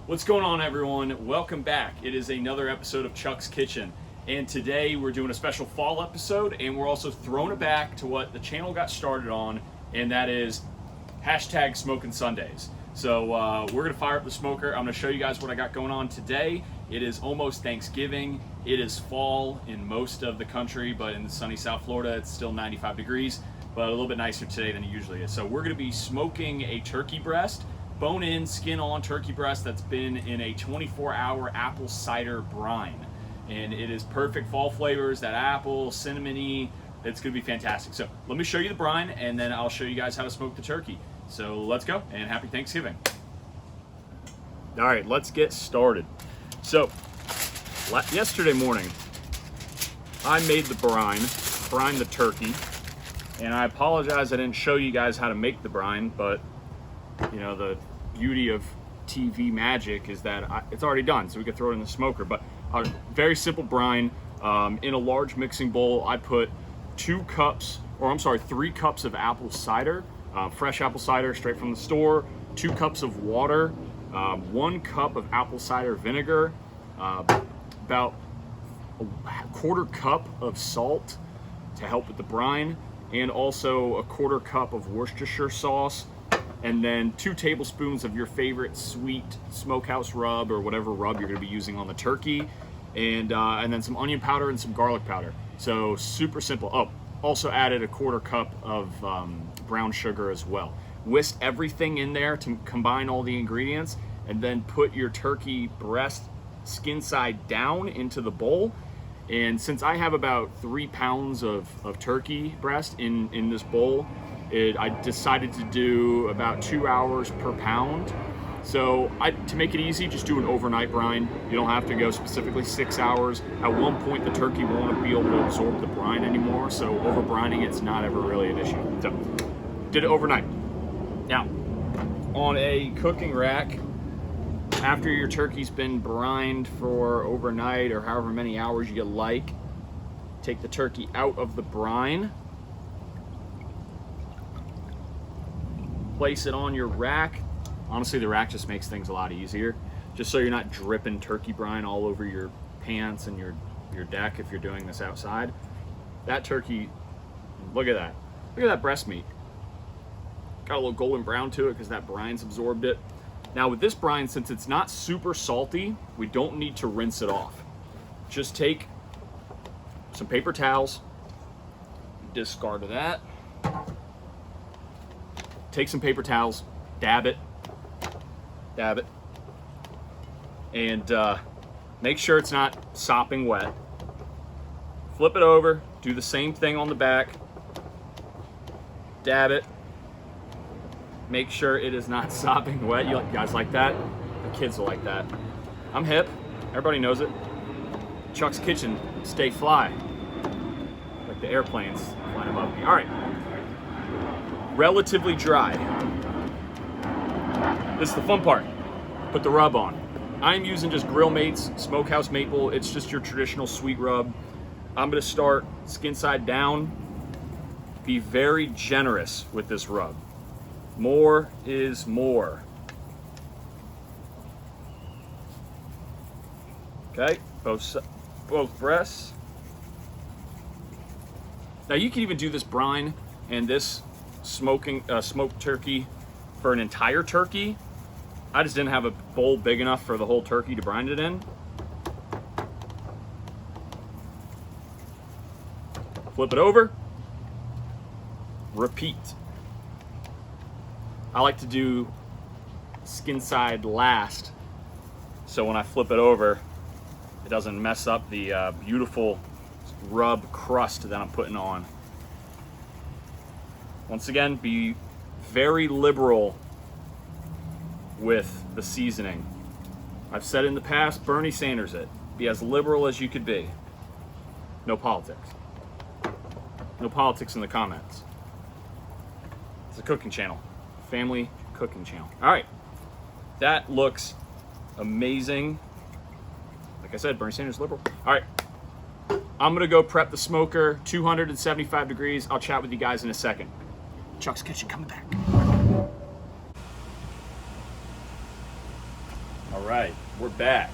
What's going on, everyone? Welcome back. It is another episode of Chuck's Kitchen, and today we're doing a special fall episode, and we're also throwing it back to what the channel got started on, and that is hashtag Smoking Sundays. So we're gonna fire up the smoker. I'm gonna show you guys what I got going on today. It is almost Thanksgiving. It is fall in most of the country, but in the sunny South Florida, it's still 95 degrees, but a little bit nicer today than it usually is. So we're gonna be smoking a turkey breast, bone-in, skin-on turkey breast that's been in a 24-hour apple cider brine. And it is perfect fall flavors, that apple, cinnamony. It's gonna be fantastic. So let me show you the brine, and then I'll show you guys how to smoke the turkey. So let's go, and happy Thanksgiving. All right, let's get started. So yesterday morning, I made the brine the turkey, and I apologize I didn't show you guys how to make the brine, but you know, the beauty of TV magic is that it's already done, so we can throw it in the smoker. But a very simple brine. In a large mixing bowl, I put 3 cups of apple cider, fresh apple cider straight from the store, 2 cups of water, 1 cup of apple cider vinegar, about a 1/4 cup of salt to help with the brine, and also a 1/4 cup of Worcestershire sauce, and then 2 tablespoons of your favorite sweet smokehouse rub or whatever rub you're going to be using on the turkey, and then some onion powder and some garlic powder. So super simple. Oh, also added a 1/4 cup of brown sugar as well. Whisk everything in there to combine all the ingredients, and then put your turkey breast skin side down into the bowl. And since I have about 3 pounds of turkey breast in this bowl, I decided to do about 2 hours per pound. So to make it easy, just do an overnight brine. You don't have to go specifically 6 hours. At one point, the turkey won't be able to absorb the brine anymore, so over brining it's not ever really an issue. So did it overnight. Now, on a cooking rack, after your turkey's been brined for overnight or however many hours you like, take the turkey out of the brine, place it on your rack. Honestly, the rack just makes things a lot easier, just so you're not dripping turkey brine all over your pants and your deck if you're doing this outside. That turkey, look at that. Look at that breast meat. Got a little golden brown to it because that brine's absorbed it. Now with this brine, since it's not super salty, we don't need to rinse it off. Just take some paper towels, discard of that. Take some paper towels, dab it, and make sure it's not sopping wet. Flip it over, do the same thing on the back, dab it, make sure it is not sopping wet. You guys like that? The kids will like that. I'm hip, everybody knows it. Chuck's Kitchen, stay fly. Like the airplanes flying above me. All right. Relatively dry. This is the fun part. Put the rub on. I'm using just Grill Mates Smokehouse Maple. It's just your traditional sweet rub. I'm gonna start skin side down. Be very generous with this rub. More is more. Okay, both breasts. Now you can even do this brine and this smoked turkey for an entire turkey. I just didn't have a bowl big enough for the whole turkey to brine it in. Flip it over, repeat. I like to do skin side last, so when I flip it over, it doesn't mess up the beautiful rub crust that I'm putting on. Once again, be very liberal with the seasoning. I've said in the past, Bernie Sanders it. Be as liberal as you could be. No politics. No politics in the comments. It's a cooking channel. Family cooking channel. All right. That looks amazing. Like I said, Bernie Sanders liberal. All right. I'm gonna go prep the smoker, 275 degrees. I'll chat with you guys in a second. Chuck's Kitchen coming back. All right, we're back.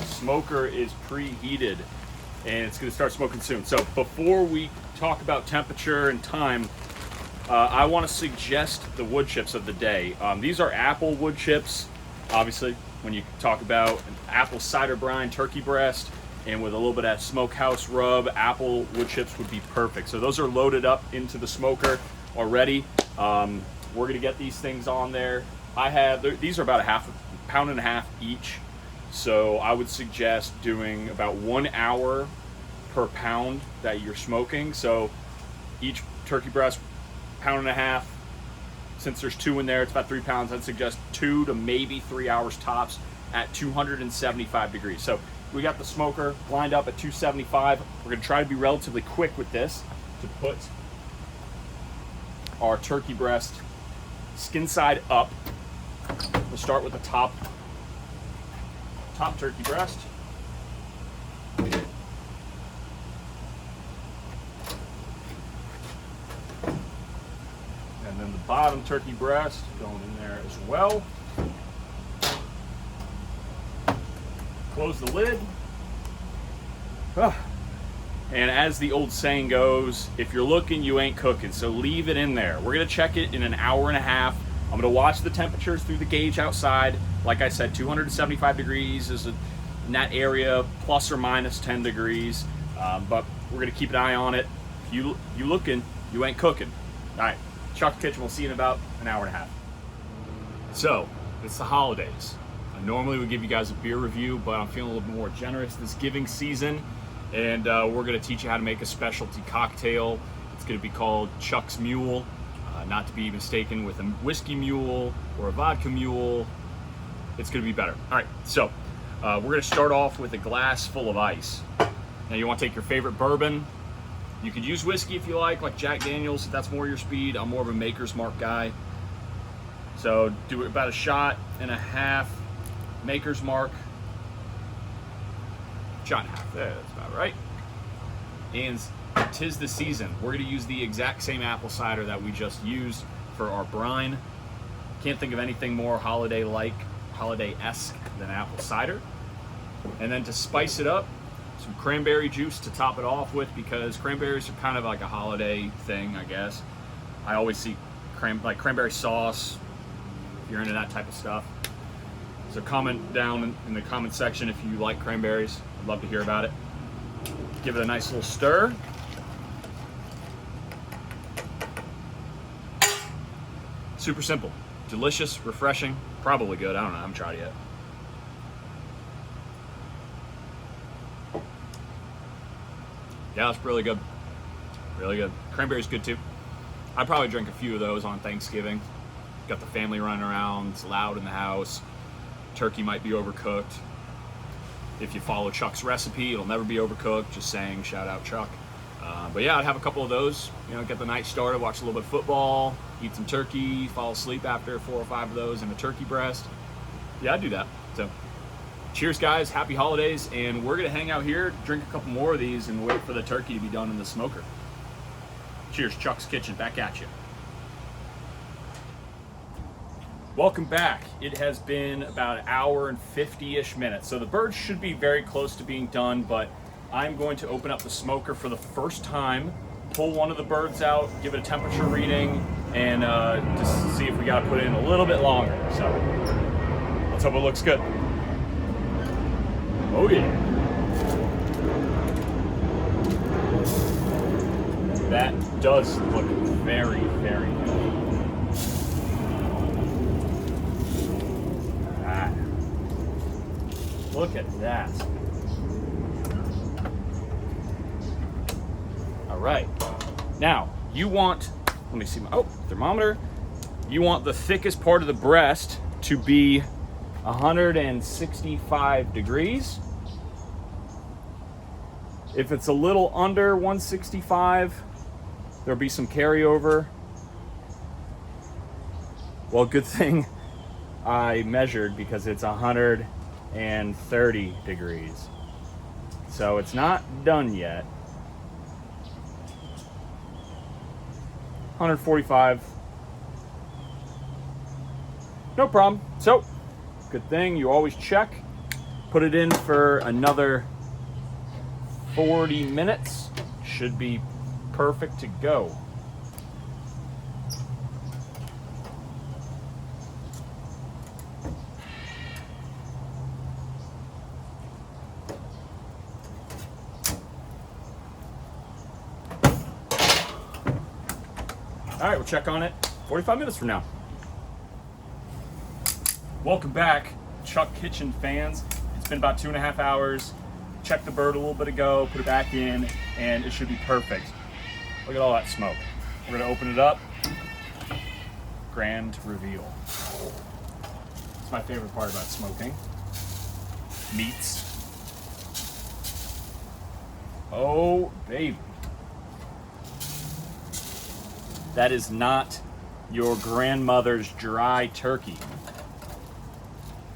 Smoker is preheated and it's going to start smoking soon. So before we talk about temperature and time, I want to suggest the wood chips of the day. These are apple wood chips. Obviously, when you talk about an apple cider brine turkey breast and with a little bit of that smokehouse rub, apple wood chips would be perfect. So those are loaded up into the smoker already. We're going to get these things on there. These are about a pound and a half each. So I would suggest doing about 1 hour per pound that you're smoking. So each turkey breast, pound and a half. Since there's 2 in there, it's about 3 pounds. I'd suggest 2 to maybe 3 hours tops at 275 degrees. So we got the smoker lined up at 275. We're gonna try to be relatively quick with this to put our turkey breast skin side up. We'll start with the top turkey breast. And then the bottom turkey breast going in there as well. Close the lid. And as the old saying goes, if you're looking, you ain't cooking. So leave it in there. We're gonna check it in an hour and a half. I'm gonna watch the temperatures through the gauge outside. Like I said, 275 degrees is in that area, plus or minus 10 degrees. But we're gonna keep an eye on it. If you looking, you ain't cooking. All right, Chuck's Kitchen, we'll see you in about an hour and a half. So, it's the holidays. I normally would give you guys a beer review, but I'm feeling a little bit more generous this giving season. And we're gonna teach you how to make a specialty cocktail. It's gonna be called Chuck's Mule. Not to be mistaken with a whiskey mule or a vodka mule. It's gonna be better. All right, so we're gonna start off with a glass full of ice. Now you wanna take your favorite bourbon. You could use whiskey if you like Jack Daniels, if that's more your speed. I'm more of a Maker's Mark guy. So do about a shot and a half Maker's Mark. Shot and a half, there, that's about right. And 'tis the season. We're gonna use the exact same apple cider that we just used for our brine. Can't think of anything more holiday-like, holiday-esque than apple cider. And then to spice it up, some cranberry juice to top it off with, because cranberries are kind of like a holiday thing, I guess. I always see cranberry sauce, if you're into that type of stuff. So comment down in the comment section if you like cranberries. I'd love to hear about it. Give it a nice little stir. Super simple, delicious, refreshing, probably good. I don't know, I haven't tried it yet. Yeah, it's really good. Really good. Cranberry's good too. I'd probably drink a few of those on Thanksgiving. Got the family running around, it's loud in the house. Turkey might be overcooked. If you follow Chuck's recipe, it'll never be overcooked. Just saying, shout out Chuck. But yeah, I'd have a couple of those. You know, get the night started, watch a little bit of football, eat some turkey, fall asleep after 4 or 5 of those and a turkey breast. Yeah, I'd do that. So, cheers guys, happy holidays, and we're gonna hang out here, drink a couple more of these, and wait for the turkey to be done in the smoker. Cheers, Chuck's Kitchen, back at you. Welcome back. It has been about an hour and 50-ish minutes. So the birds should be very close to being done, but I'm going to open up the smoker for the first time, pull one of the birds out, give it a temperature reading, and just see if we gotta put it in a little bit longer. So let's hope it looks good. Oh yeah. That does look very, very good. Look at that. All right. Now, you want, let me see my, thermometer. You want the thickest part of the breast to be 165 degrees. If it's a little under 165, there'll be some carryover. Well, good thing I measured, because it's 130 degrees. So it's not done yet. 145. No problem. So Good thing you always check. Put it in for another 40 minutes. Should be perfect to go. All right, we'll check on it 45 minutes from now. Welcome back, Chuck Kitchen fans. It's been about 2.5 hours. Checked the bird a little bit ago, put it back in, and it should be perfect. Look at all that smoke. We're gonna open it up. Grand reveal. It's my favorite part about smoking. Meats. Oh, baby. That is not your grandmother's dry turkey.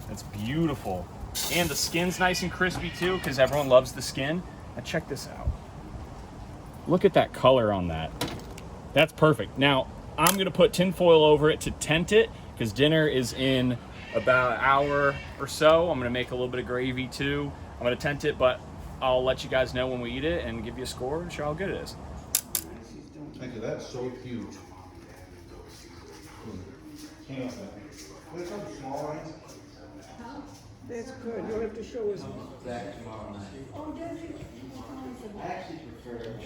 That's beautiful. And the skin's nice and crispy too, because everyone loves the skin. Now check this out. Look at that color on that. That's perfect. Now, I'm gonna put tin foil over it to tent it, because dinner is in about an hour or so. I'm gonna make a little bit of gravy too. I'm gonna tent it, but I'll let you guys know when we eat it and give you a score and show how good it is. Thank you, that's so huge. That's good. You'll have to show us. Back tomorrow night. I actually prefer